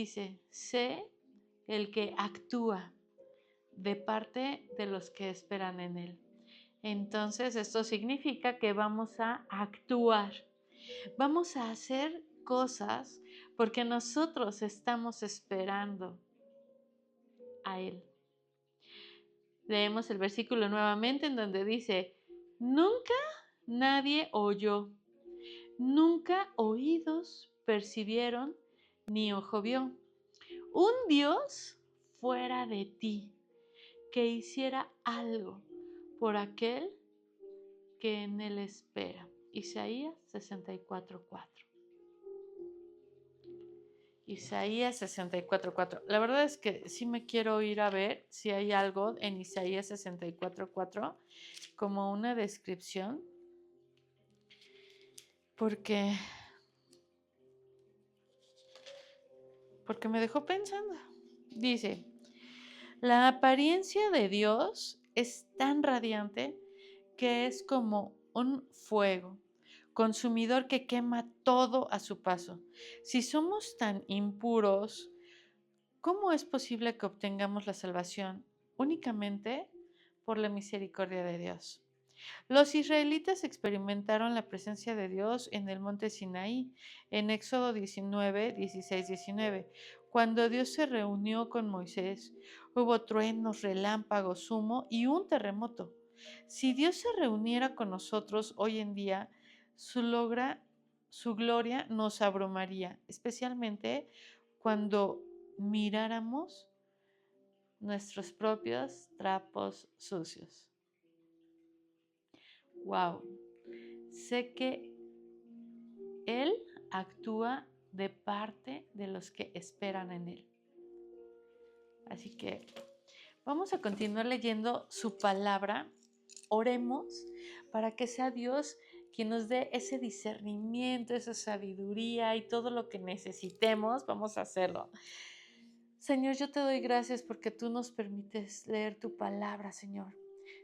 dice, sé el que actúa de parte de los que esperan en Él. Entonces, esto significa que vamos a actuar, vamos a hacer cosas porque nosotros estamos esperando a Él. Leemos el versículo nuevamente en donde dice, nunca nadie oyó, nunca oídos percibieron, ni ojo vio, un Dios fuera de ti que hiciera algo por aquel que en Él espera. Isaías 64:4. Isaías 64:4. La verdad es que sí me quiero ir a ver si hay algo en Isaías 64:4 como una descripción, porque me dejó pensando. Dice, la apariencia de Dios es tan radiante que es como un fuego consumidor que quema todo a su paso. Si somos tan impuros, ¿cómo es posible que obtengamos la salvación? Únicamente por la misericordia de Dios. Los israelitas experimentaron la presencia de Dios en el monte Sinaí, en Éxodo 19, 16, 19. Cuando Dios se reunió con Moisés, hubo truenos, relámpagos, humo y un terremoto. Si Dios se reuniera con nosotros hoy en día, su gloria nos abrumaría, especialmente cuando miráramos nuestros propios trapos sucios. Wow, sé que Él actúa de parte de los que esperan en Él. Así que vamos a continuar leyendo su palabra. Oremos para que sea Dios quien nos dé ese discernimiento, esa sabiduría y todo lo que necesitemos. Vamos a hacerlo. Señor, yo te doy gracias porque tú nos permites leer tu palabra, Señor.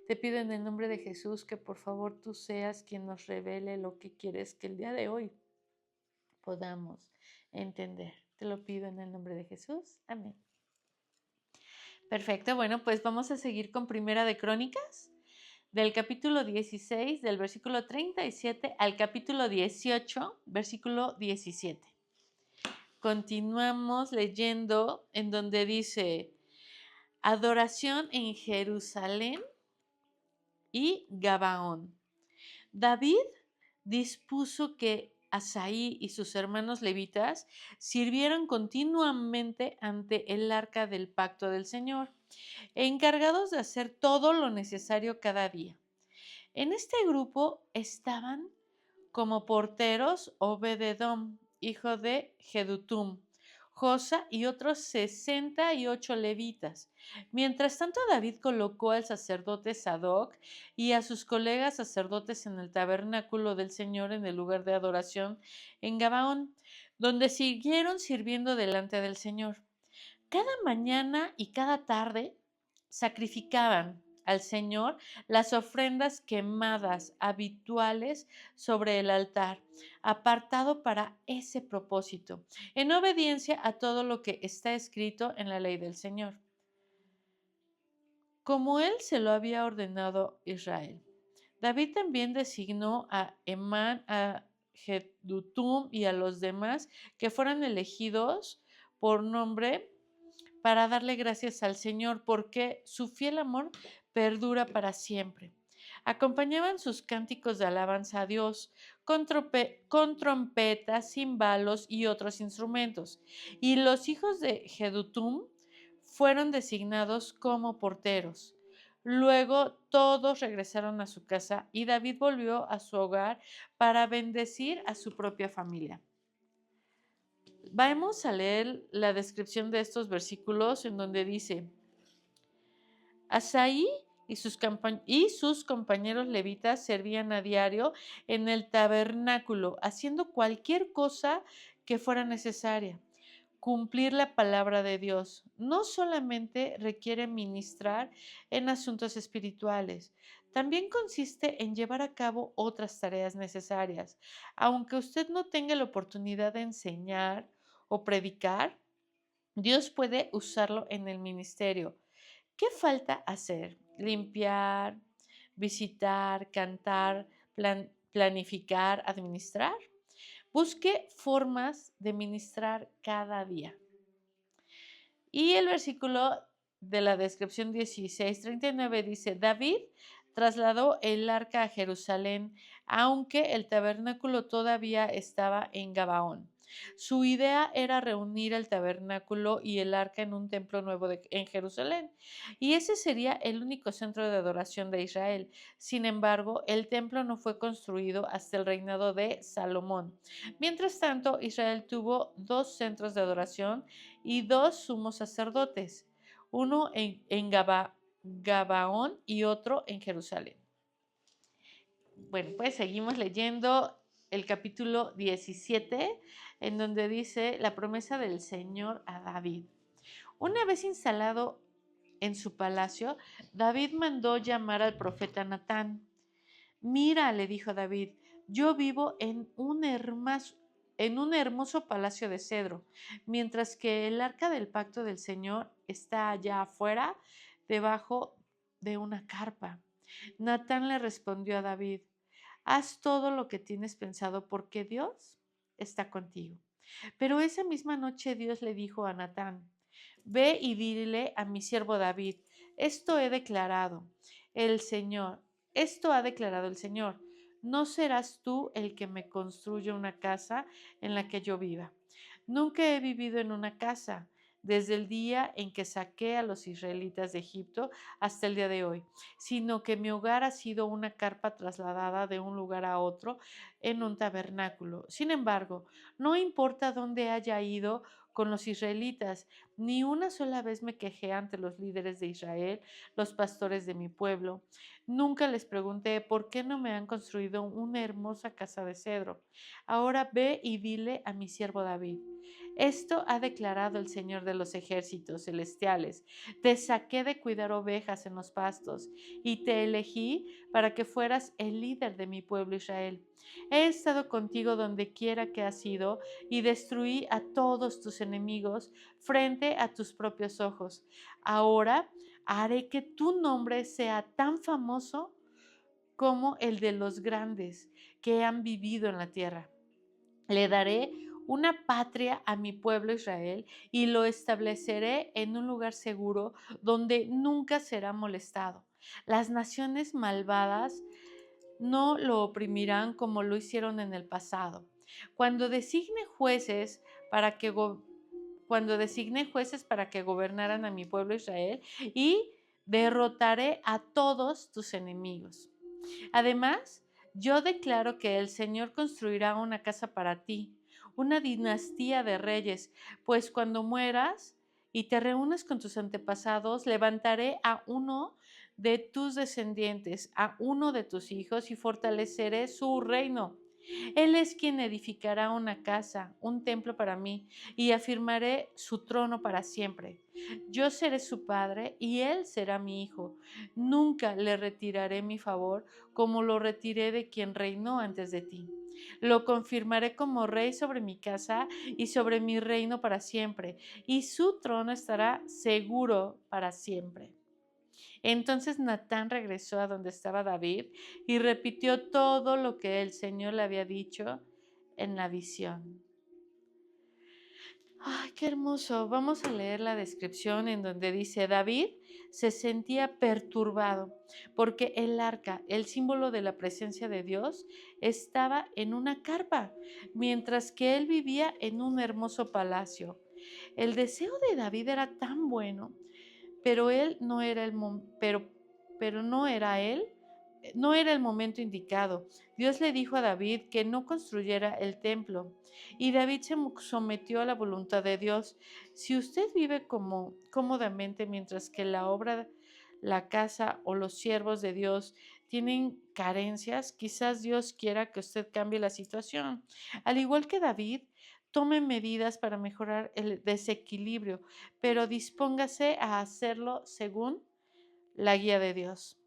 Te pido en el nombre de Jesús que por favor tú seas quien nos revele lo que quieres que el día de hoy podamos entender. Te lo pido en el nombre de Jesús. Amén. Perfecto, bueno, pues vamos a seguir con Primera de Crónicas, del capítulo 16, del versículo 37 al capítulo 18, versículo 17. Continuamos leyendo en donde dice, adoración en Jerusalén y Gabaón. David dispuso que Asaí y sus hermanos levitas sirvieran continuamente ante el arca del pacto del Señor, encargados de hacer todo lo necesario cada día. En este grupo estaban como porteros Obed-edom, hijo de Jedutum, Josa y otros 68 levitas. Mientras tanto, David colocó al sacerdote Sadoc y a sus colegas sacerdotes en el tabernáculo del Señor en el lugar de adoración en Gabaón, donde siguieron sirviendo delante del Señor. Cada mañana y cada tarde sacrificaban al Señor las ofrendas quemadas habituales sobre el altar, apartado para ese propósito, en obediencia a todo lo que está escrito en la ley del Señor, como él se lo había ordenado Israel. David también designó a Emán, a Jedutum y a los demás que fueran elegidos por nombre para darle gracias al Señor, porque su fiel amor perdura para siempre. Acompañaban sus cánticos de alabanza a Dios con trompetas, címbalos y otros instrumentos. Y los hijos de Jedutum fueron designados como porteros. Luego todos regresaron a su casa y David volvió a su hogar para bendecir a su propia familia. Vamos a leer la descripción de estos versículos en donde dice, Asaí y sus compañeros levitas servían a diario en el tabernáculo, haciendo cualquier cosa que fuera necesaria. Cumplir la palabra de Dios no solamente requiere ministrar en asuntos espirituales, también consiste en llevar a cabo otras tareas necesarias. Aunque usted no tenga la oportunidad de enseñar o predicar, Dios puede usarlo en el ministerio. ¿Qué falta hacer? Limpiar, visitar, cantar, planificar, administrar. Busque formas de ministrar cada día. Y el versículo de la descripción 16:39 dice, David trasladó el arca a Jerusalén, aunque el tabernáculo todavía estaba en Gabaón. Su idea era reunir el tabernáculo y el arca en un templo nuevo en Jerusalén, y ese sería el único centro de adoración de Israel. Sin embargo, el templo no fue construido hasta el reinado de Salomón. Mientras tanto, Israel tuvo dos centros de adoración y dos sumos sacerdotes, uno en Gabaón y otro en Jerusalén. Bueno, pues seguimos leyendo el capítulo 17, en donde dice la promesa del Señor a David. Una vez instalado en su palacio, David mandó llamar al profeta Natán. Mira, le dijo David, yo vivo en un hermoso palacio de cedro, mientras que el arca del pacto del Señor está allá afuera, debajo de una carpa. Natán le respondió a David, haz todo lo que tienes pensado porque Dios está contigo. Pero esa misma noche Dios le dijo a Natán, ve y dile a mi siervo David, esto he declarado el Señor, esto ha declarado el Señor, no serás tú el que me construya una casa en la que yo viva. Nunca he vivido en una casa desde el día en que saqué a los israelitas de Egipto hasta el día de hoy, sino que mi hogar ha sido una carpa trasladada de un lugar a otro en un tabernáculo. Sin embargo, no importa dónde haya ido con los israelitas, ni una sola vez me quejé ante los líderes de Israel, los pastores de mi pueblo. Nunca les pregunté por qué no me han construido una hermosa casa de cedro. Ahora ve y dile a mi siervo David. Esto ha declarado el Señor de los ejércitos celestiales. Te saqué de cuidar ovejas en los pastos y te elegí para que fueras el líder de mi pueblo Israel. He estado contigo donde quiera que has ido y destruí a todos tus enemigos frente a tus propios ojos. Ahora haré que tu nombre sea tan famoso como el de los grandes que han vivido en la tierra. Le daré una patria a mi pueblo Israel y lo estableceré en un lugar seguro donde nunca será molestado. Las naciones malvadas no lo oprimirán como lo hicieron en el pasado. Cuando designe jueces para que cuando designe jueces para que gobernaran a mi pueblo Israel y derrotaré a todos tus enemigos. Además, yo declaro que el Señor construirá una casa para ti, una dinastía de reyes, pues cuando mueras y te reúnas con tus antepasados, levantaré a uno de tus descendientes, a uno de tus hijos, y fortaleceré su reino. Él es quien edificará una casa, un templo para mí, y afirmaré su trono para siempre. Yo seré su padre y él será mi hijo. Nunca le retiraré mi favor como lo retiré de quien reinó antes de ti. Lo confirmaré como rey sobre mi casa y sobre mi reino para siempre, y su trono estará seguro para siempre. Entonces Natán regresó a donde estaba David y repitió todo lo que el Señor le había dicho en la visión. ¡Ay, qué hermoso! Vamos a leer la descripción en donde dice, David se sentía perturbado porque el arca, el símbolo de la presencia de Dios, estaba en una carpa, mientras que él vivía en un hermoso palacio. El deseo de David era tan bueno, pero él no era pero no era el momento indicado. Dios le dijo a David que no construyera el templo y David se sometió a la voluntad de Dios. Si usted vive como cómodamente mientras que la obra, la casa o los siervos de Dios tienen carencias, quizás Dios quiera que usted cambie la situación. Al igual que David, tome medidas para mejorar el desequilibrio, pero dispóngase a hacerlo según la guía de Dios.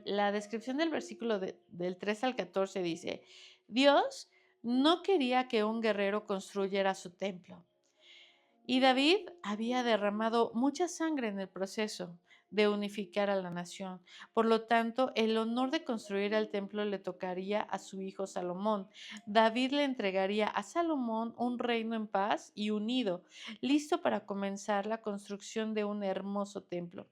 La descripción del versículo del 3 al 14 dice, Dios no quería que un guerrero construyera su templo. Y David había derramado mucha sangre en el proceso de unificar a la nación. Por lo tanto, el honor de construir el templo le tocaría a su hijo Salomón. David le entregaría a Salomón un reino en paz y unido, listo para comenzar la construcción de un hermoso templo.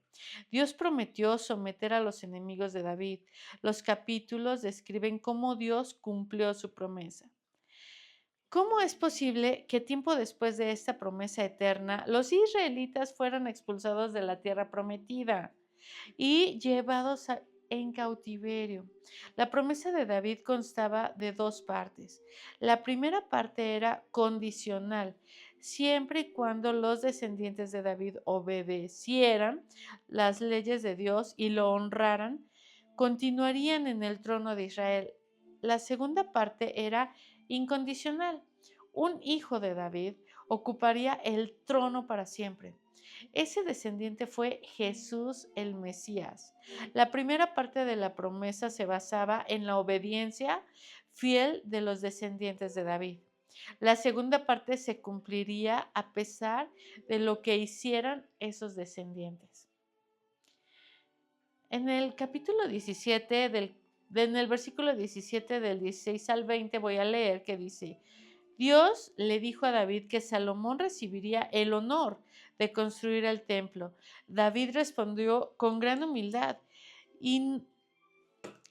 Dios prometió someter a los enemigos de David. Los capítulos describen cómo Dios cumplió su promesa. ¿Cómo es posible que tiempo después de esta promesa eterna, los israelitas fueran expulsados de la tierra prometida y llevados en cautiverio? La promesa de David constaba de dos partes. La primera parte era condicional, siempre y cuando los descendientes de David obedecieran las leyes de Dios y lo honraran, continuarían en el trono de Israel. La segunda parte era incondicional. Un hijo de David ocuparía el trono para siempre. Ese descendiente fue Jesús el Mesías. La primera parte de la promesa se basaba en la obediencia fiel de los descendientes de David. La segunda parte se cumpliría a pesar de lo que hicieran esos descendientes. En el capítulo 17 en el versículo 17 del 16 al 20 voy a leer que dice: Dios le dijo a David que Salomón recibiría el honor de construir el templo. David respondió con gran humildad y,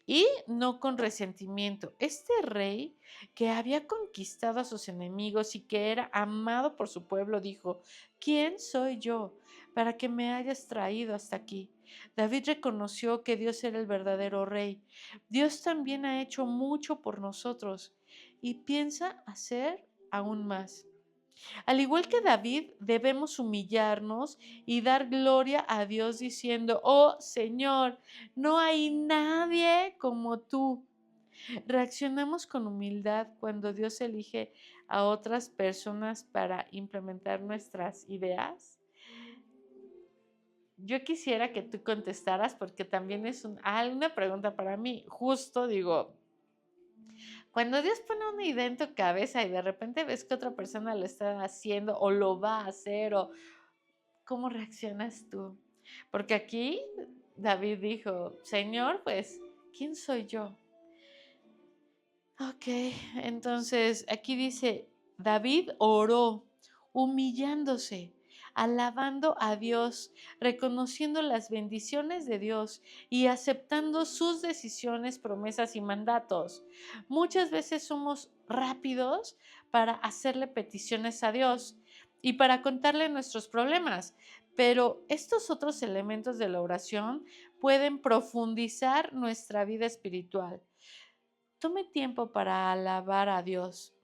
y no con resentimiento. Este rey, que había conquistado a sus enemigos y que era amado por su pueblo, dijo: ¿Quién soy yo para que me hayas traído hasta aquí? David reconoció que Dios era el verdadero rey. Dios también ha hecho mucho por nosotros y piensa hacer aún más. Al igual que David, debemos humillarnos y dar gloria a Dios diciendo: Oh Señor, no hay nadie como tú. Reaccionamos con humildad cuando Dios elige a otras personas para implementar nuestras ideas. Yo quisiera que tú contestaras porque también es una pregunta para mí. Justo digo, cuando Dios pone una idea en tu cabeza y de repente ves que otra persona lo está haciendo o lo va a hacer, o ¿cómo reaccionas tú? Porque aquí David dijo: Señor, pues, ¿quién soy yo? Ok, entonces aquí dice: David oró, humillándose, alabando a Dios, reconociendo las bendiciones de Dios y aceptando sus decisiones, promesas y mandatos. Muchas veces somos rápidos para hacerle peticiones a Dios y para contarle nuestros problemas, pero estos otros elementos de la oración pueden profundizar nuestra vida espiritual. Tome tiempo para alabar a Dios,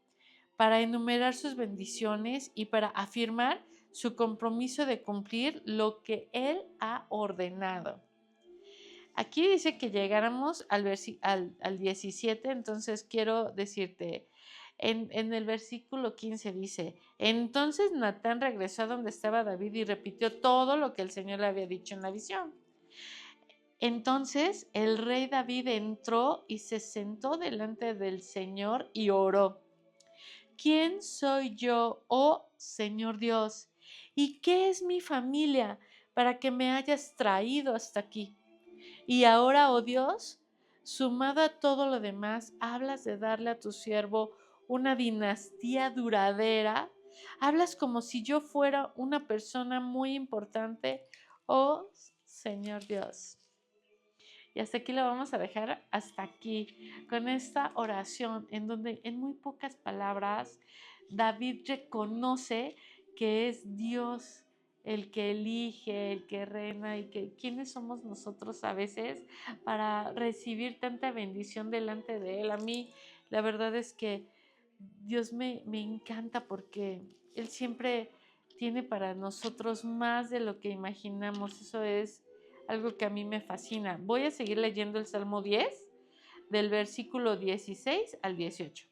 para enumerar sus bendiciones y para afirmar su compromiso de cumplir lo que Él ha ordenado. Aquí dice que llegáramos al 17, entonces quiero decirte, en el versículo 15 dice: Entonces Natán regresó a donde estaba David y repitió todo lo que el Señor le había dicho en la visión. Entonces el rey David entró y se sentó delante del Señor y oró: ¿Quién soy yo, oh Señor Dios? ¿Y qué es mi familia para que me hayas traído hasta aquí? Y ahora, oh Dios, sumado a todo lo demás, hablas de darle a tu siervo una dinastía duradera. Hablas como si yo fuera una persona muy importante, oh Señor Dios. Y hasta aquí lo vamos a dejar, hasta aquí, con esta oración en donde en muy pocas palabras David reconoce que es Dios el que elige, el que reina, y que quiénes somos nosotros a veces para recibir tanta bendición delante de Él. A mí la verdad es que Dios me encanta porque Él siempre tiene para nosotros más de lo que imaginamos. Eso es algo que a mí me fascina. Voy a seguir leyendo el Salmo 10, del versículo 16 al 18.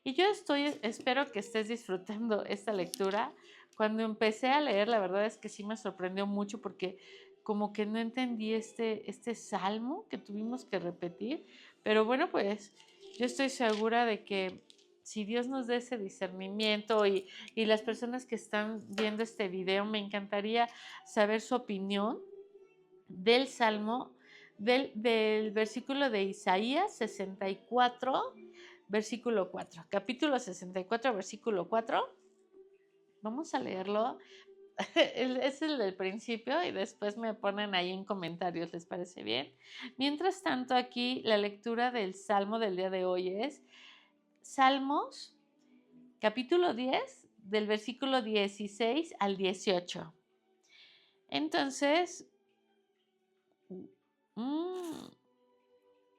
Y yo espero que estés disfrutando esta lectura. Cuando empecé a leer, la verdad es que sí me sorprendió mucho porque como que no entendí este salmo que tuvimos que repetir. Pero bueno, pues yo estoy segura de que si Dios nos da ese discernimiento y las personas que están viendo este video, me encantaría saber su opinión del Salmo, del versículo de Isaías 64, versículo 4. Capítulo 64, versículo 4. Vamos a leerlo. Es el del principio y después me ponen ahí en comentarios, ¿les parece bien? Mientras tanto, aquí la lectura del Salmo del día de hoy es Salmos, capítulo 10, del versículo 16 al 18. Entonces,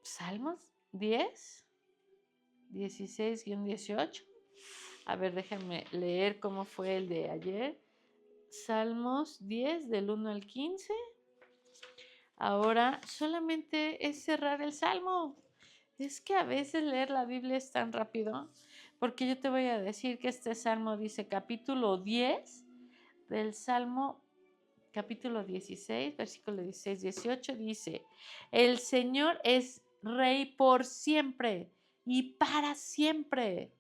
Salmos 10, 16-18. A ver, déjenme leer cómo fue el de ayer. Salmos 10, del 1 al 15. Ahora solamente es cerrar el Salmo. Es que a veces leer la Biblia es tan rápido, porque yo te voy a decir que este Salmo dice capítulo 10 del Salmo, capítulo 16, versículo 16-18, dice, el Señor es Rey por siempre y para siempre.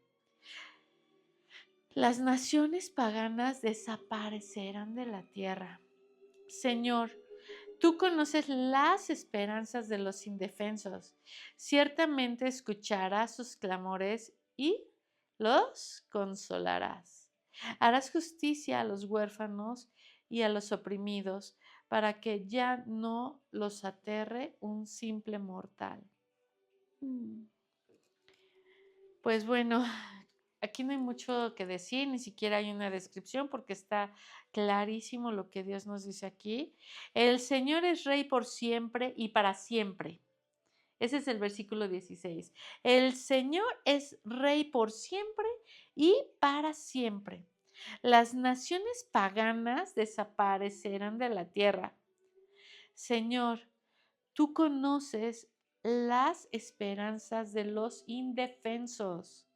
Las naciones paganas desaparecerán de la tierra. Señor, tú conoces las esperanzas de los indefensos. Ciertamente escucharás sus clamores y los consolarás. Harás justicia a los huérfanos y a los oprimidos, para que ya no los aterre un simple mortal. Pues bueno, aquí no hay mucho que decir, ni siquiera hay una descripción porque está clarísimo lo que Dios nos dice aquí. El Señor es Rey por siempre y para siempre. Ese es el versículo 16. El Señor es Rey por siempre y para siempre. Las naciones paganas desaparecerán de la tierra. Señor, tú conoces las esperanzas de los indefensos.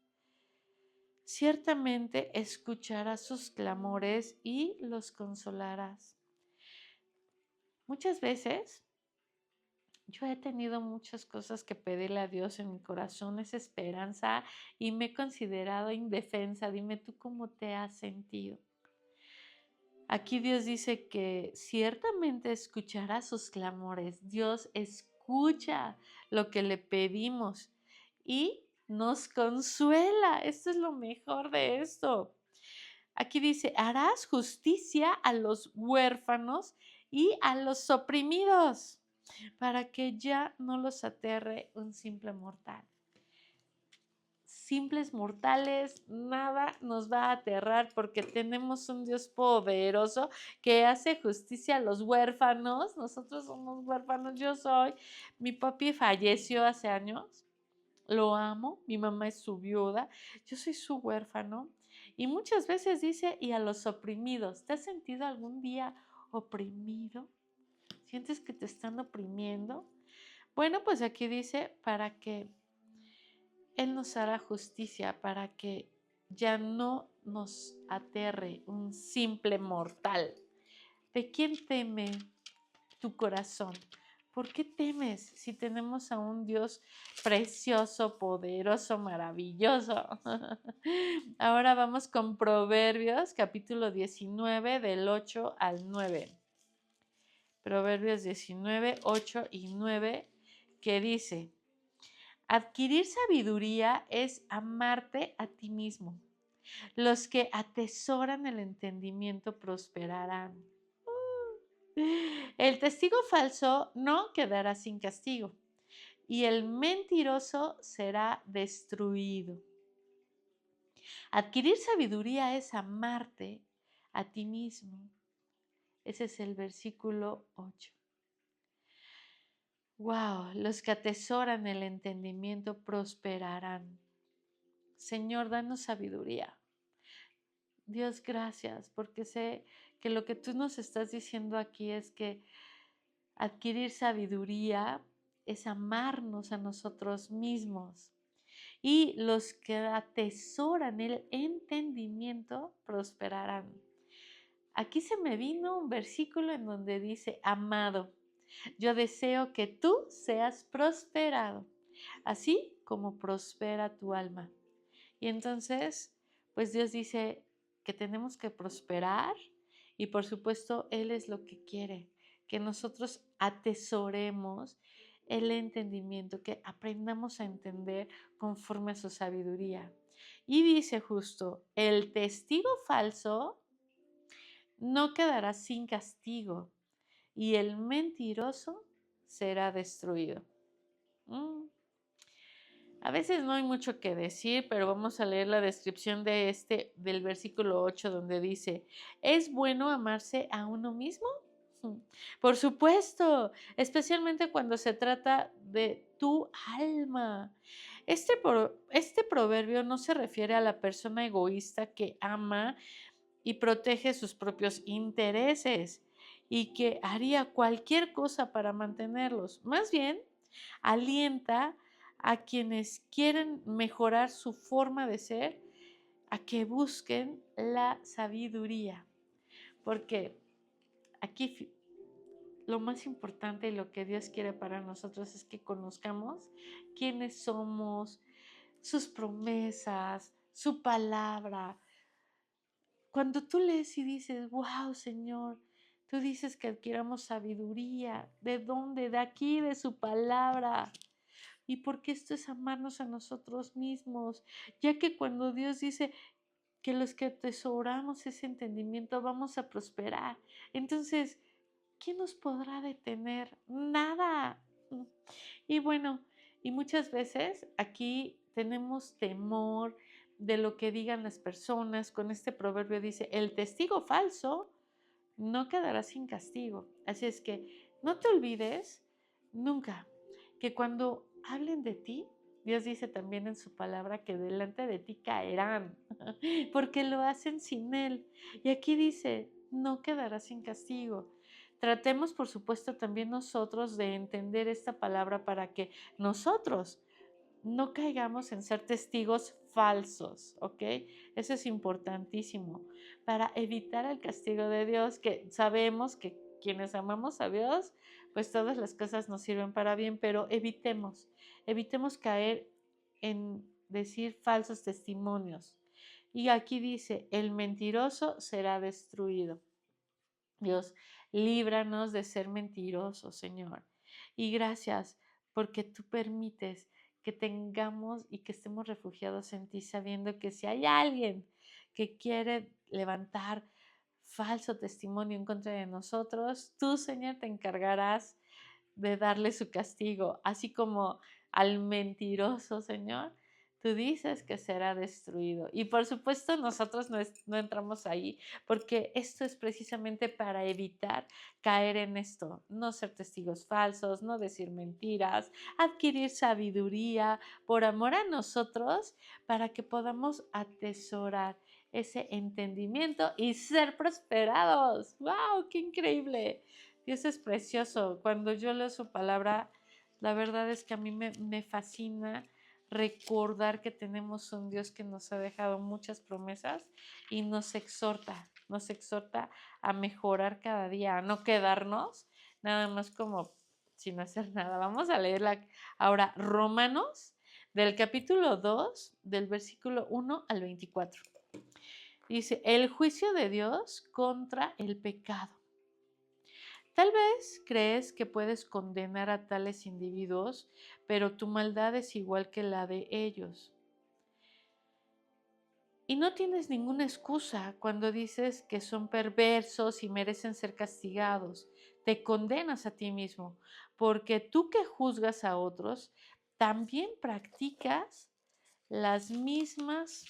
Ciertamente escucharás sus clamores y los consolarás. Muchas veces yo he tenido muchas cosas que pedirle a Dios en mi corazón, esa esperanza, y me he considerado indefensa. Dime tú cómo te has sentido. Aquí Dios dice que ciertamente escuchará sus clamores. Dios escucha lo que le pedimos y nos consuela. Esto es lo mejor de esto. Aquí dice, harás justicia a los huérfanos y a los oprimidos, para que ya no los aterre un simple mortal. Simples mortales, nada nos va a aterrar porque tenemos un Dios poderoso que hace justicia a los huérfanos. Nosotros somos huérfanos, yo soy. Mi papi falleció hace años, lo amo, mi mamá es su viuda, yo soy su huérfano. Y muchas veces dice, y a los oprimidos, ¿te has sentido algún día oprimido? ¿Sientes que te están oprimiendo? Bueno, pues aquí dice, para que Él nos hará justicia, para que ya no nos aterre un simple mortal. ¿De quién teme tu corazón? ¿Por qué temes si tenemos a un Dios precioso, poderoso, maravilloso? Ahora vamos con Proverbios, capítulo 19, del 8 al 9. Proverbios 19, 8 y 9, que dice, adquirir sabiduría es amarte a ti mismo. Los que atesoran el entendimiento prosperarán. El testigo falso no quedará sin castigo, y el mentiroso será destruido. Adquirir sabiduría es amarte a ti mismo. Ese es el versículo 8. Wow, los que atesoran el entendimiento prosperarán. Señor, danos sabiduría. Dios, gracias, porque sé que lo que tú nos estás diciendo aquí es que adquirir sabiduría es amarnos a nosotros mismos. Y los que atesoran el entendimiento prosperarán. Aquí se me vino un versículo en donde dice, amado, yo deseo que tú seas prosperado, así como prospera tu alma. Y entonces, pues Dios dice que tenemos que prosperar y por supuesto Él es lo que quiere, que nosotros atesoremos el entendimiento, que aprendamos a entender conforme a su sabiduría. Y dice justo, el testigo falso no quedará sin castigo y el mentiroso será destruido. Mm. A veces no hay mucho que decir, pero vamos a leer la descripción del versículo 8 donde dice, ¿es bueno amarse a uno mismo? Por supuesto, especialmente cuando se trata de tu alma. Este proverbio no se refiere a la persona egoísta que ama y protege sus propios intereses y que haría cualquier cosa para mantenerlos. Más bien, alienta a quienes quieren mejorar su forma de ser a que busquen la sabiduría. Porque aquí lo más importante y lo que Dios quiere para nosotros es que conozcamos quiénes somos, sus promesas, su palabra. Cuando tú lees y dices, wow, Señor, tú dices que adquiramos sabiduría. ¿De dónde? De aquí, de su palabra. Y porque esto es amarnos a nosotros mismos, ya que cuando Dios dice que los que atesoramos ese entendimiento vamos a prosperar. Entonces, ¿quién nos podrá detener? Nada. Y bueno, y muchas veces aquí tenemos temor de lo que digan las personas. Con este proverbio dice, el testigo falso no quedará sin castigo. Así es que no te olvides nunca que cuando hablen de ti, Dios dice también en su palabra que delante de ti caerán, porque lo hacen sin Él. Y aquí dice, no quedará sin castigo. Tratemos, por supuesto, también nosotros de entender esta palabra para que nosotros no caigamos en ser testigos falsos, ¿ok? Eso es importantísimo para evitar el castigo de Dios, que sabemos que quienes amamos a Dios, pues todas las cosas nos sirven para bien, pero evitemos caer en decir falsos testimonios. Y aquí dice, el mentiroso será destruido. Dios, líbranos de ser mentirosos, Señor. Y gracias porque tú permites que tengamos y que estemos refugiados en ti, sabiendo que si hay alguien que quiere levantar falso testimonio en contra de nosotros, tú, Señor, te encargarás de darle su castigo, así como al mentiroso, Señor, tú dices que será destruido. Y por supuesto nosotros no entramos ahí, porque esto es precisamente para evitar caer en esto, no ser testigos falsos, no decir mentiras, adquirir sabiduría por amor a nosotros, para que podamos atesorar ese entendimiento y ser prosperados. ¡Wow! ¡Qué increíble! Dios es precioso. Cuando yo leo su palabra, la verdad es que a mí me fascina recordar que tenemos un Dios que nos ha dejado muchas promesas y nos exhorta a mejorar cada día, a no quedarnos nada más como sin hacer nada. Vamos a leerla ahora, Romanos, del capítulo 2, del versículo 1 al 24. Dice, el juicio de Dios contra el pecado. Tal vez crees que puedes condenar a tales individuos, pero tu maldad es igual que la de ellos. Y no tienes ninguna excusa cuando dices que son perversos y merecen ser castigados. Te condenas a ti mismo, porque tú que juzgas a otros, también practicas las mismas.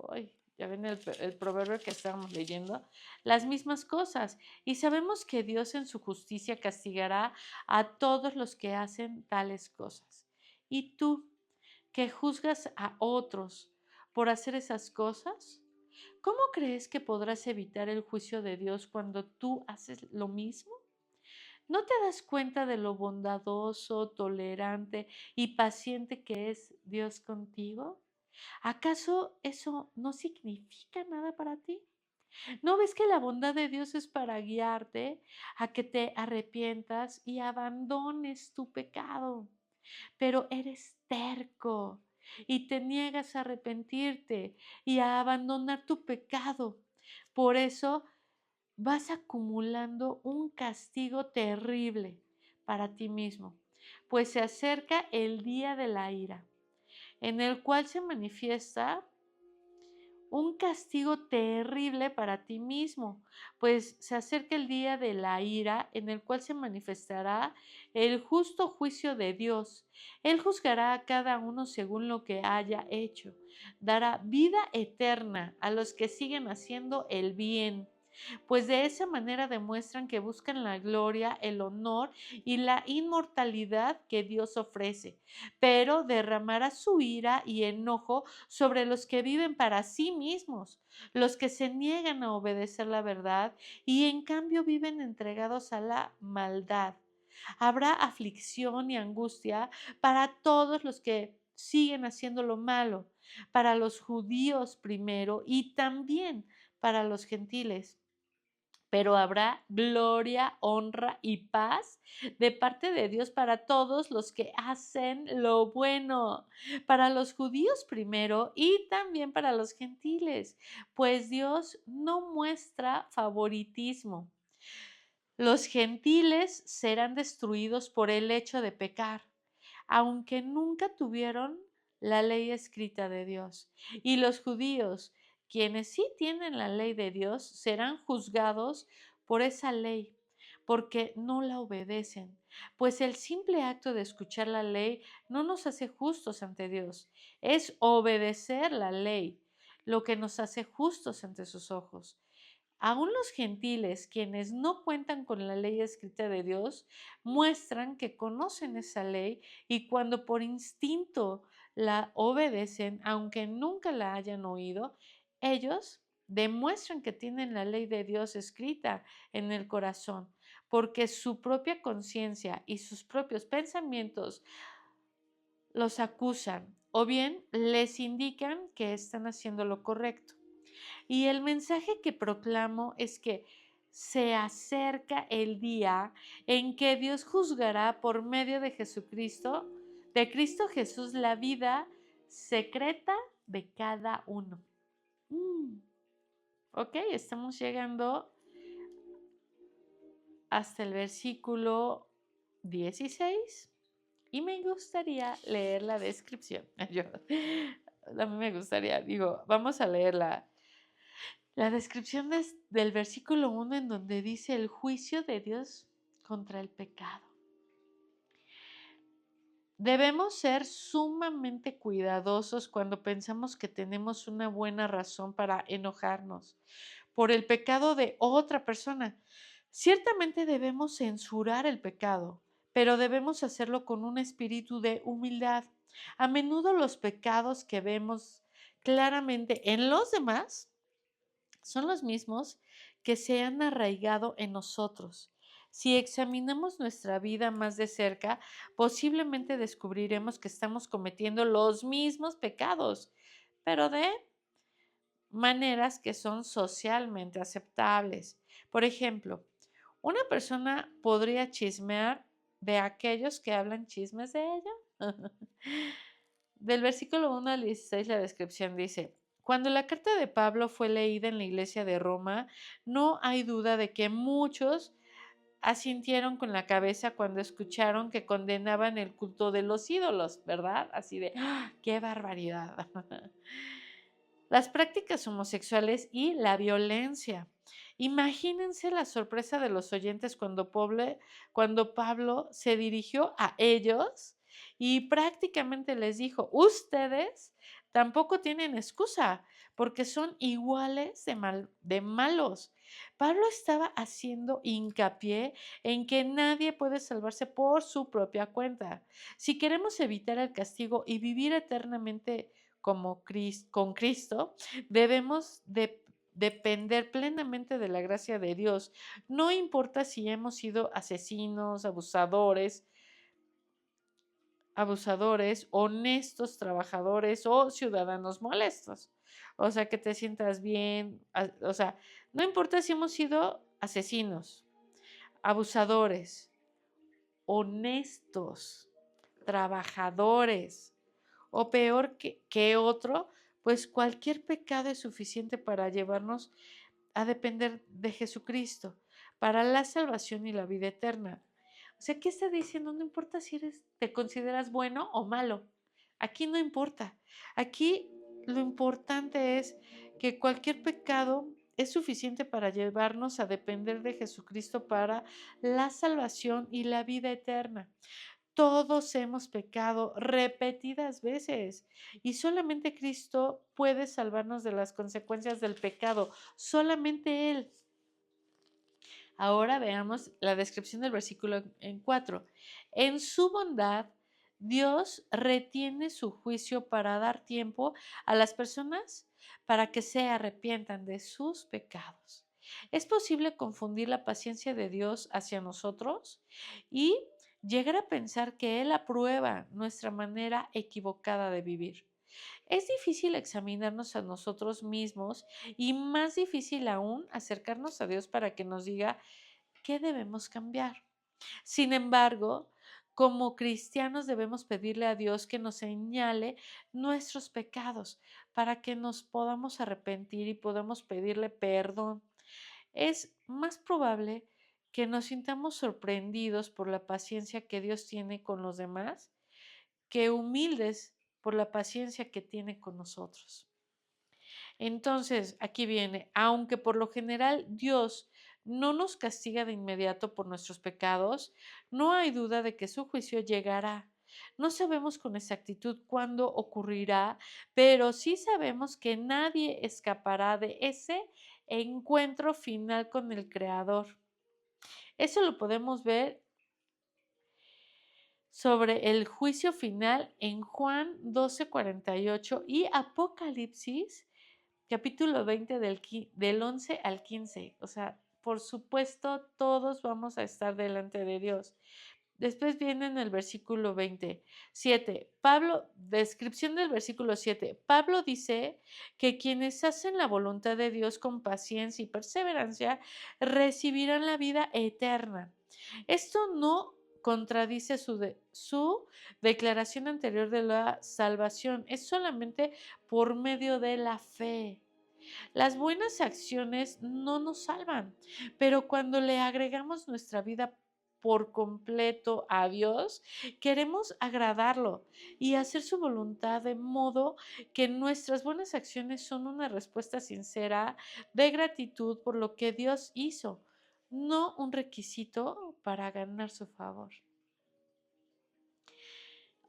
Ay, ya ven el proverbio que estábamos leyendo, las mismas cosas. Y sabemos que Dios en su justicia castigará a todos los que hacen tales cosas. Y tú, que juzgas a otros por hacer esas cosas, ¿cómo crees que podrás evitar el juicio de Dios cuando tú haces lo mismo? ¿No te das cuenta de lo bondadoso, tolerante y paciente que es Dios contigo? ¿Acaso eso no significa nada para ti? ¿No ves que la bondad de Dios es para guiarte a que te arrepientas y abandones tu pecado? Pero eres terco y te niegas a arrepentirte y a abandonar tu pecado. Por eso vas acumulando un castigo terrible para ti mismo, pues se acerca el día de la ira, en el cual se manifiesta un castigo terrible para ti mismo, pues se acerca el día de la ira en el cual se manifestará el justo juicio de Dios. Él juzgará a cada uno según lo que haya hecho. Dará vida eterna a los que siguen haciendo el bien, pues de esa manera demuestran que buscan la gloria, el honor y la inmortalidad que Dios ofrece, pero derramará su ira y enojo sobre los que viven para sí mismos, los que se niegan a obedecer la verdad y en cambio viven entregados a la maldad. Habrá aflicción y angustia para todos los que siguen haciendo lo malo, para los judíos primero y también para los gentiles, pero habrá gloria, honra y paz de parte de Dios para todos los que hacen lo bueno, para los judíos primero y también para los gentiles, pues Dios no muestra favoritismo. Los gentiles serán destruidos por el hecho de pecar, aunque nunca tuvieron la ley escrita de Dios. Y los judíos, quienes sí tienen la ley de Dios, serán juzgados por esa ley, porque no la obedecen. Pues el simple acto de escuchar la ley no nos hace justos ante Dios. Es obedecer la ley lo que nos hace justos ante sus ojos. Aún los gentiles, quienes no cuentan con la ley escrita de Dios, muestran que conocen esa ley y cuando por instinto la obedecen, aunque nunca la hayan oído, ellos demuestran que tienen la ley de Dios escrita en el corazón, porque su propia conciencia y sus propios pensamientos los acusan o bien les indican que están haciendo lo correcto. Y el mensaje que proclamo es que se acerca el día en que Dios juzgará por medio de Jesucristo, de Cristo Jesús, la vida secreta de cada uno. Ok, estamos llegando hasta el versículo 16 y me gustaría leer la descripción. A mí me gustaría, vamos a leerla. La descripción del versículo 1 en donde dice el juicio de Dios contra el pecado. Debemos ser sumamente cuidadosos cuando pensamos que tenemos una buena razón para enojarnos por el pecado de otra persona. Ciertamente debemos censurar el pecado, pero debemos hacerlo con un espíritu de humildad. A menudo los pecados que vemos claramente en los demás son los mismos que se han arraigado en nosotros. Si examinamos nuestra vida más de cerca, posiblemente descubriremos que estamos cometiendo los mismos pecados, pero de maneras que son socialmente aceptables. Por ejemplo, una persona podría chismear de aquellos que hablan chismes de ella. Del versículo 1 al 16 la descripción dice, cuando la carta de Pablo fue leída en la iglesia de Roma, no hay duda de que muchos asintieron con la cabeza cuando escucharon que condenaban el culto de los ídolos, ¿verdad? Así de, ¡ah, qué barbaridad! Las prácticas homosexuales y la violencia. Imagínense la sorpresa de los oyentes cuando Pablo se dirigió a ellos y prácticamente les dijo, ustedes tampoco tienen excusa porque son iguales de malos. Pablo estaba haciendo hincapié en que nadie puede salvarse por su propia cuenta. Si queremos evitar el castigo y vivir eternamente con Cristo, debemos depender plenamente de la gracia de Dios. No importa si hemos sido asesinos, abusadores, honestos, trabajadores o ciudadanos molestos. O sea, que te sientas bien. O sea, no importa si hemos sido asesinos, abusadores, honestos, trabajadores o peor que otro, pues cualquier pecado es suficiente para llevarnos a depender de Jesucristo para la salvación y la vida eterna. O sea, ¿qué está diciendo? No importa si te consideras bueno o malo. Aquí no importa. Aquí lo importante es que cualquier pecado es suficiente para llevarnos a depender de Jesucristo para la salvación y la vida eterna. Todos hemos pecado repetidas veces y solamente Cristo puede salvarnos de las consecuencias del pecado, solamente Él. Ahora veamos la descripción del versículo en 4. En su bondad, Dios retiene su juicio para dar tiempo a las personas para que se arrepientan de sus pecados. Es posible confundir la paciencia de Dios hacia nosotros y llegar a pensar que Él aprueba nuestra manera equivocada de vivir. Es difícil examinarnos a nosotros mismos y más difícil aún acercarnos a Dios para que nos diga qué debemos cambiar. Sin embargo, como cristianos debemos pedirle a Dios que nos señale nuestros pecados para que nos podamos arrepentir y podamos pedirle perdón. Es más probable que nos sintamos sorprendidos por la paciencia que Dios tiene con los demás que humildes por la paciencia que tiene con nosotros. Entonces, aquí viene, aunque por lo general Dios no nos castiga de inmediato por nuestros pecados, no hay duda de que su juicio llegará. No sabemos con exactitud cuándo ocurrirá, pero sí sabemos que nadie escapará de ese encuentro final con el Creador. Eso lo podemos ver sobre el juicio final en Juan 12:48 y Apocalipsis capítulo 20 del 11 al 15. O sea, por supuesto, todos vamos a estar delante de Dios. Después viene en el versículo 27. Pablo, descripción del versículo 7. Pablo dice que quienes hacen la voluntad de Dios con paciencia y perseverancia recibirán la vida eterna. Esto no contradice su declaración anterior de la salvación, es solamente por medio de la fe. Las buenas acciones no nos salvan, pero cuando le agregamos nuestra vida por completo a Dios, queremos agradarlo y hacer su voluntad de modo que nuestras buenas acciones son una respuesta sincera de gratitud por lo que Dios hizo, no un requisito para ganar su favor.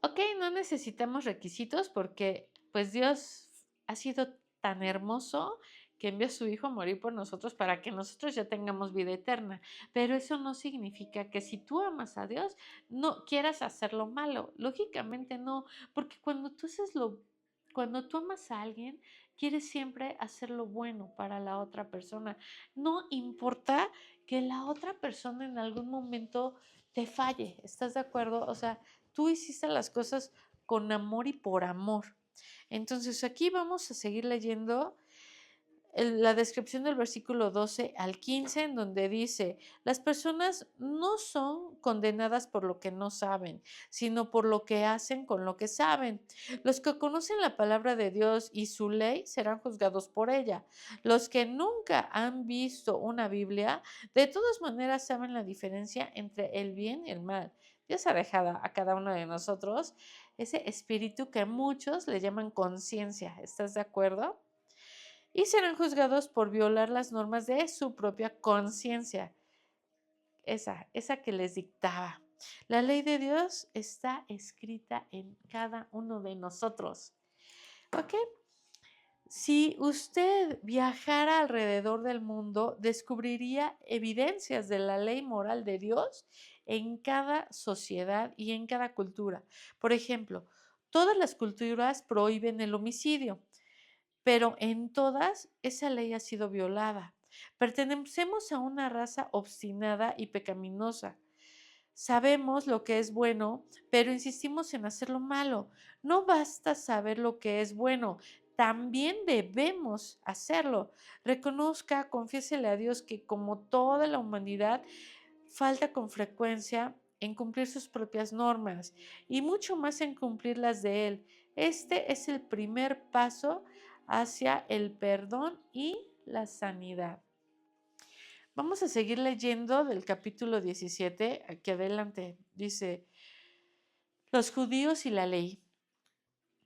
Ok, no necesitamos requisitos porque pues Dios ha sido tan hermoso que envió a su Hijo a morir por nosotros para que nosotros ya tengamos vida eterna. Pero eso no significa que si tú amas a Dios, no quieras hacer lo malo. Lógicamente no, porque cuando tú amas a alguien, quieres siempre hacer lo bueno para la otra persona. No importa que la otra persona en algún momento te falle, ¿estás de acuerdo? O sea, tú hiciste las cosas con amor y por amor. Entonces aquí vamos a seguir leyendo la descripción del versículo 12 al 15, en donde dice, las personas no son condenadas por lo que no saben, sino por lo que hacen con lo que saben. Los que conocen la palabra de Dios y su ley serán juzgados por ella. Los que nunca han visto una Biblia, de todas maneras saben la diferencia entre el bien y el mal. Dios ha dejado a cada uno de nosotros ese espíritu que muchos le llaman conciencia. ¿Estás de acuerdo? Y serán juzgados por violar las normas de su propia conciencia, esa que les dictaba. La ley de Dios está escrita en cada uno de nosotros. ¿Ok? Si usted viajara alrededor del mundo, descubriría evidencias de la ley moral de Dios en cada sociedad y en cada cultura. Por ejemplo, todas las culturas prohíben el homicidio, pero en todas esa ley ha sido violada. Pertenecemos a una raza obstinada y pecaminosa. Sabemos lo que es bueno, pero insistimos en hacer lo malo. No basta saber lo que es bueno, también debemos hacerlo. Reconozca, confiésele a Dios que como toda la humanidad, falta con frecuencia en cumplir sus propias normas y mucho más en cumplir las de Él. Este es el primer paso hacia el perdón y la sanidad. Vamos a seguir leyendo del capítulo 17, aquí adelante. Dice, los judíos y la ley.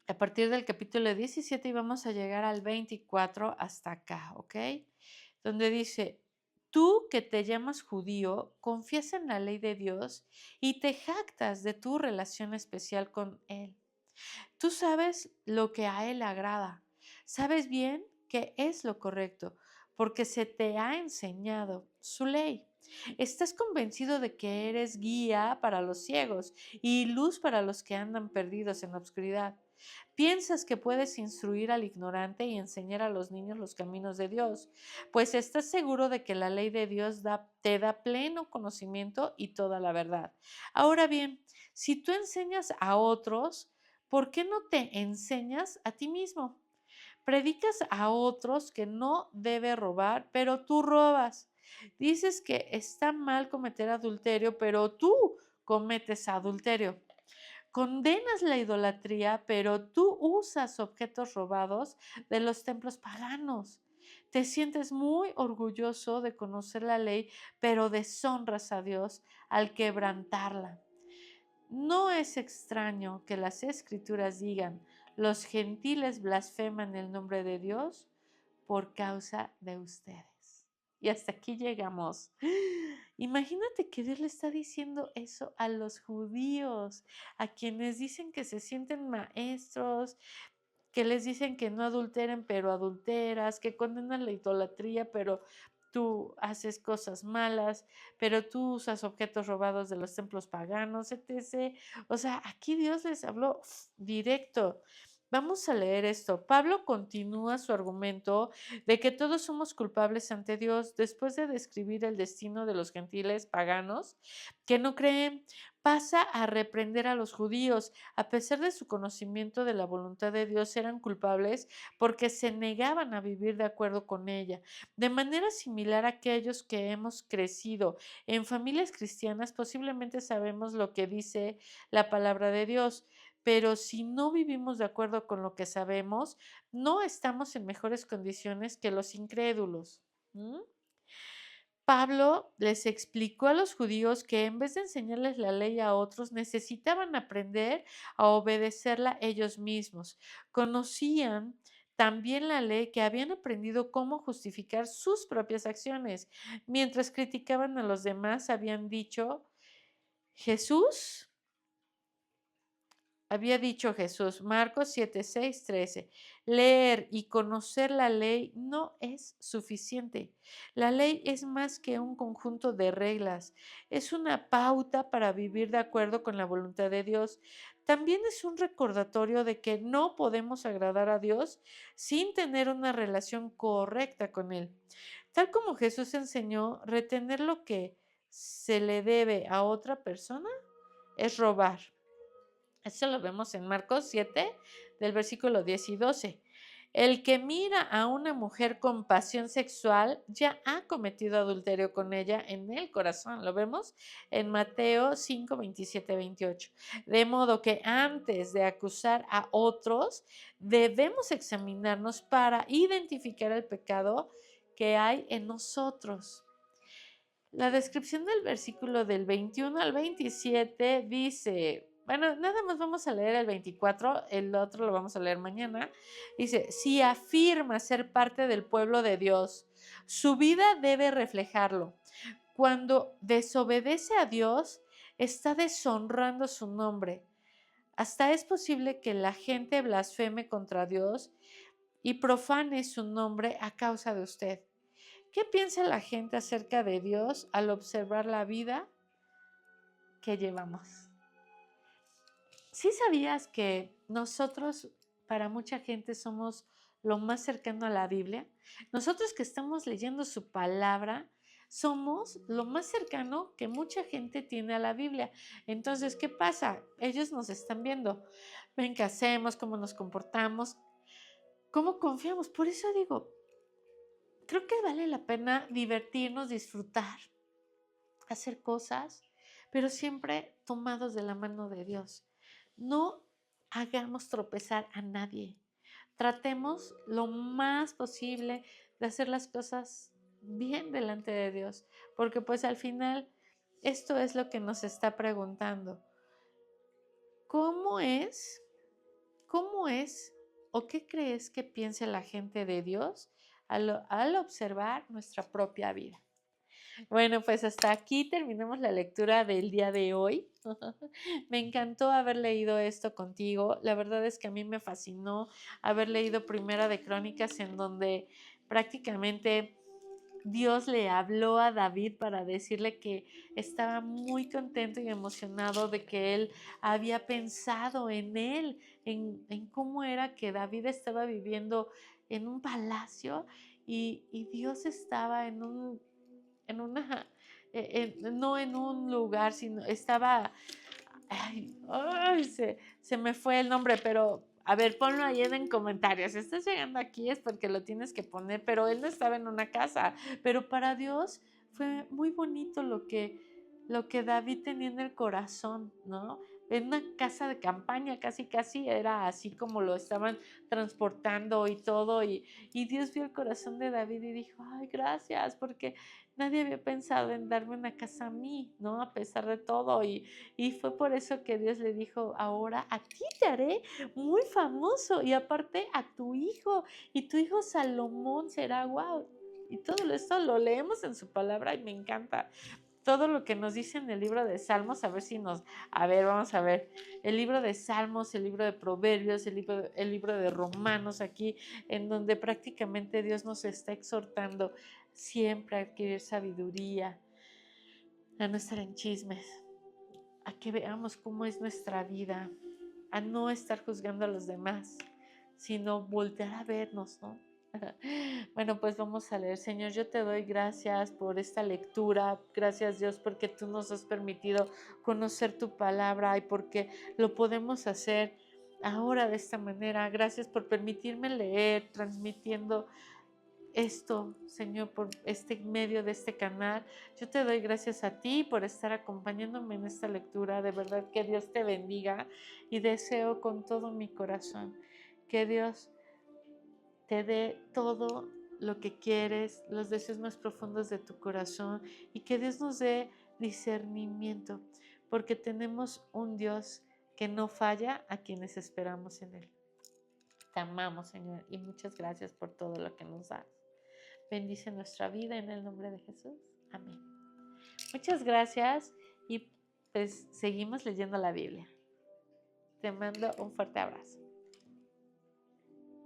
A partir del capítulo 17 y vamos a llegar al 24 hasta acá, ¿ok? Donde dice, tú que te llamas judío, confías en la ley de Dios y te jactas de tu relación especial con Él. Tú sabes lo que a Él agrada, sabes bien que es lo correcto, porque se te ha enseñado su ley. Estás convencido de que eres guía para los ciegos y luz para los que andan perdidos en la oscuridad. Piensas que puedes instruir al ignorante y enseñar a los niños los caminos de Dios, pues estás seguro de que la ley de Dios te da pleno conocimiento y toda la verdad. Ahora bien, si tú enseñas a otros, ¿por qué no te enseñas a ti mismo? Predicas a otros que no debe robar, pero tú robas. Dices que está mal cometer adulterio, pero tú cometes adulterio. Condenas la idolatría, pero tú usas objetos robados de los templos paganos. Te sientes muy orgulloso de conocer la ley, pero deshonras a Dios al quebrantarla. No es extraño que las escrituras digan, los gentiles blasfeman el nombre de Dios por causa de ustedes. Y hasta aquí llegamos. Imagínate que Dios le está diciendo eso a los judíos, a quienes dicen que se sienten maestros, que les dicen que no adulteren, pero adulteras, que condenan la idolatría, pero tú haces cosas malas, pero tú usas objetos robados de los templos paganos, etc. O sea, aquí Dios les habló directo. Vamos a leer esto. Pablo continúa su argumento de que todos somos culpables ante Dios después de describir el destino de los gentiles paganos que no creen. Pasa a reprender a los judíos. A pesar de su conocimiento de la voluntad de Dios, eran culpables porque se negaban a vivir de acuerdo con ella. De manera similar a aquellos que hemos crecido en familias cristianas, posiblemente sabemos lo que dice la palabra de Dios, pero si no vivimos de acuerdo con lo que sabemos, no estamos en mejores condiciones que los incrédulos. ¿Mm? Pablo les explicó a los judíos que en vez de enseñarles la ley a otros, necesitaban aprender a obedecerla ellos mismos. Conocían también la ley, que habían aprendido cómo justificar sus propias acciones. Mientras criticaban a los demás, habían dicho, Jesús había dicho Jesús, Marcos 7, 6, 13, leer y conocer la ley no es suficiente. La ley es más que un conjunto de reglas, es una pauta para vivir de acuerdo con la voluntad de Dios. También es un recordatorio de que no podemos agradar a Dios sin tener una relación correcta con Él. Tal como Jesús enseñó, retener lo que se le debe a otra persona es robar. Eso lo vemos en Marcos 7, del versículo 10 y 12. El que mira a una mujer con pasión sexual ya ha cometido adulterio con ella en el corazón. Lo vemos en Mateo 5, 27, 28. De modo que antes de acusar a otros, debemos examinarnos para identificar el pecado que hay en nosotros. La descripción del versículo del 21 al 27 dice, bueno, nada más vamos a leer el 24, el otro lo vamos a leer mañana. Dice, si afirma ser parte del pueblo de Dios, su vida debe reflejarlo. Cuando desobedece a Dios, está deshonrando su nombre. Hasta es posible que la gente blasfeme contra Dios y profane su nombre a causa de usted. ¿Qué piensa la gente acerca de Dios al observar la vida que llevamos? ¿Sí sabías que nosotros, para mucha gente, somos lo más cercano a la Biblia? Nosotros que estamos leyendo su palabra, somos lo más cercano que mucha gente tiene a la Biblia. Entonces, ¿qué pasa? Ellos nos están viendo, ven qué hacemos, cómo nos comportamos, cómo confiamos. Por eso digo, creo que vale la pena divertirnos, disfrutar, hacer cosas, pero siempre tomados de la mano de Dios. No hagamos tropezar a nadie. Tratemos lo más posible de hacer las cosas bien delante de Dios, porque pues al final esto es lo que nos está preguntando. ¿Cómo es? ¿Cómo es o qué crees que piense la gente de Dios al observar nuestra propia vida? Bueno, pues hasta aquí terminamos la lectura del día de hoy. Me encantó haber leído esto contigo. La verdad es que a mí me fascinó haber leído Primera de Crónicas, en donde prácticamente Dios le habló a David para decirle que estaba muy contento y emocionado de que él había pensado en él, en cómo era que David estaba viviendo en un palacio y Dios estaba en una, no en un lugar, sino estaba, se me fue el nombre, pero a ver, ponlo ahí en comentarios. Si estás llegando aquí es porque lo tienes que poner, pero él no estaba en una casa, pero para Dios fue muy bonito lo que David tenía en el corazón, ¿no? En una casa de campaña, casi casi era así como lo estaban transportando y todo, y Dios vio el corazón de David y dijo, ay, gracias, porque nadie había pensado en darme una casa a mí, ¿no? A pesar de todo, y fue por eso que Dios le dijo, ahora a ti te haré muy famoso, y aparte a tu hijo, y tu hijo Salomón será, wow. Y todo esto lo leemos en su palabra y me encanta todo lo que nos dice en el libro de Salmos, a ver si nos, a ver, vamos a ver, el libro de Salmos, el libro de Proverbios, el libro de Romanos, aquí, en donde prácticamente Dios nos está exhortando siempre a adquirir sabiduría, a no estar en chismes, a que veamos cómo es nuestra vida, a no estar juzgando a los demás, sino voltear a vernos, ¿no? Bueno, pues vamos a leer. Señor, yo te doy gracias por esta lectura. Gracias, Dios, porque tú nos has permitido conocer tu palabra y porque lo podemos hacer ahora de esta manera. Gracias por permitirme leer, transmitiendo esto, Señor, por este medio de este canal. Yo te doy gracias a ti por estar acompañándome en esta lectura. De verdad que Dios te bendiga y deseo con todo mi corazón que Dios te dé todo lo que quieres, los deseos más profundos de tu corazón y que Dios nos dé discernimiento, porque tenemos un Dios que no falla a quienes esperamos en Él. Te amamos, Señor, y muchas gracias por todo lo que nos das. Bendice nuestra vida en el nombre de Jesús. Amén. Muchas gracias y pues seguimos leyendo la Biblia. Te mando un fuerte abrazo.